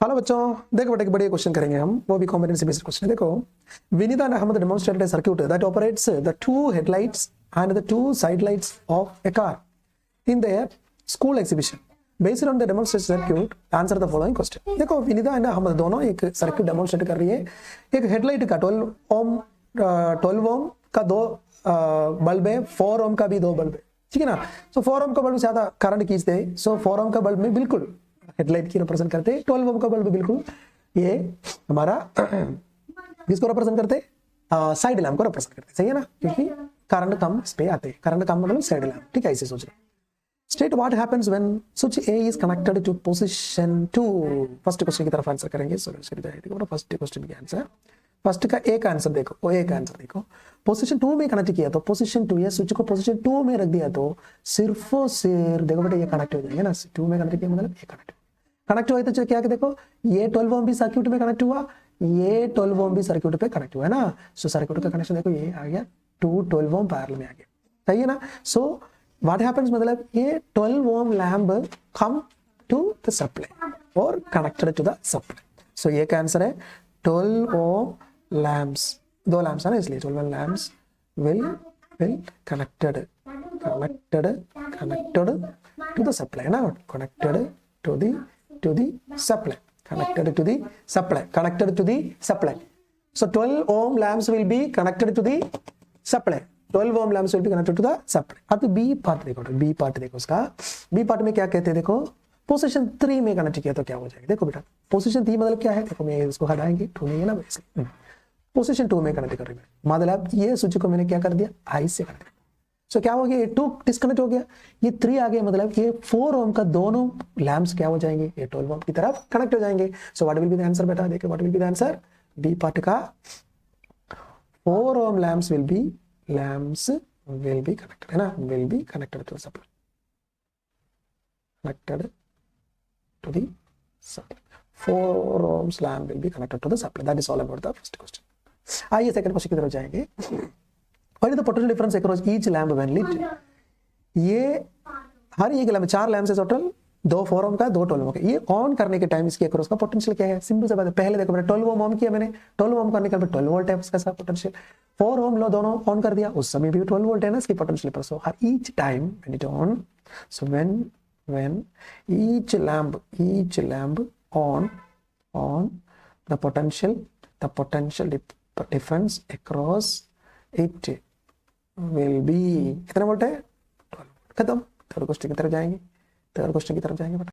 Hello बच्चों, देखो बेटा एक बढ़िया क्वेश्चन करेंगे हम, वो भी कॉम्पिटेंसी बेस्ड क्वेश्चन है। देखो, Vinita and Ahmad demonstrated a circuit that operates the two headlights and the two side lights of a car in their school exhibition. Based on the demonstrated circuit, answer the following question. देखो, Vinita and Ahmad दोनों एक circuit demonstrate कर रही है। एक headlight का 12 ओम का दो बल्ब है, 4 ओम का भी दो बल्ब है, ठीक है ना। सो 4 ओम का बल्ब ज्यादा करंट खींचते हैं, सो 4 ओम का बल्ब में बिल्कुल हेडलाइट की रिप्रेजेंट करते हैं। 12 ओम का बल्ब बिल्कुल ये हमारा किसको रिप्रेजेंट करते हैं, साइड लैम्प को रिप्रेजेंट करते हैं, सही है ना, क्योंकि करंट कम इस पे आते हैं। करंट कम मतलब साइड लैम्प, ठीक है, ऐसे सोच रहे। State what happens when switch A is connected to position 2। First question की तरफ आंसर करेंगे। फर्स्ट क्वेश्चन की आंसर, फर्स्ट का एक आंसर देखो, वो एक आंसर देखो। पोजीशन 2 में कनेक्ट किया तो पोजीशन 2 या स्विच को पोजीशन 2 में रख दिया तो सिर्फ और सिर्फ देखो बेटा ये कनेक्ट हो जाएंगे ना। 2 में कनेक्ट किया मतलब ये कनेक्ट हुआ तो क्या देखो, ये 12 ओम भी सर्किट में कनेक्ट हुआ, ये 12 ओम भी सर्किट पे कनेक्ट हुआ है ना। सो सर्किट का कनेक्शन देखो, ये आ गया 12 ओम पैरेलल में आ गया, सही है ना। सो व्हाट हैपेंस मतलब ये 12 ohm lamp come to the supply और connected to the supply. So ये का आंसर है 12 ओम लैम्प्स, दो लैम्प्स है ना, इसलिए 12 ओम lamps will connected to the supply ना, connected to the supply, connected to the supply. So 12 ohm lamps will be connected to the supply. 12 ohm lamps will be connected to the supply. अब तो B part देखो उसका। B part में क्या कहते हैं देखो, पोजीशन 3 में कनेक्ट किया तो क्या हो जाएगा। देखो बेटा पोजीशन 3 मतलब क्या है, देखो मैं इसको हटाएंगे, 2 नहीं है ना वैसे। पोजीशन 2 में कनेक्ट कर रही है मतलब ये स्विच को मैंने क्या कर दिया, आई से कर दिया। सो क्या हो गया, ये 2 डिस्कनेक्ट हो गया, ये 3 आ गया, मतलब ये 4 ओम का दोनों लैम्प्स क्या हो जाएंगे, ये 12 ओम की तरफ कनेक्ट हो जाएंगे। So what will be the answer बेटा, देखो what will be the answer, B part का 4 ohm lamps will be connected है ना, will be connected to the supply, connected to the supply. 4 ohms lamp will be connected to the supply. That is all about the first question. आइए second question की तरफ जाएंगे। What is the potential difference across each lamp when lit? ये हर एक lamp, 4 lamp से total 2 4 ओम का 2 12 ओम का, ये ऑन करने के टाइम इसके अक्रॉस का पोटेंशियल क्या है, सिंपल सा बात है। पहले देखो मैंने 12 ओम ऑन किया, मैंने 12 ओम करने के बाद 12 वोल्ट है उसका सा पोटेंशियल। 4 ओम लो दोनों ऑन कर दिया, उस समय भी 12 वोल्ट है ना इसकी पोटेंशियल पर। सो हर each time when it on, so when each lamp on the potential difference across it will be कितना वोल्ट है, 12 वोल्ट। खत्म। थर्ड क्वेश्चन की तरफ जाएंगे बेटा।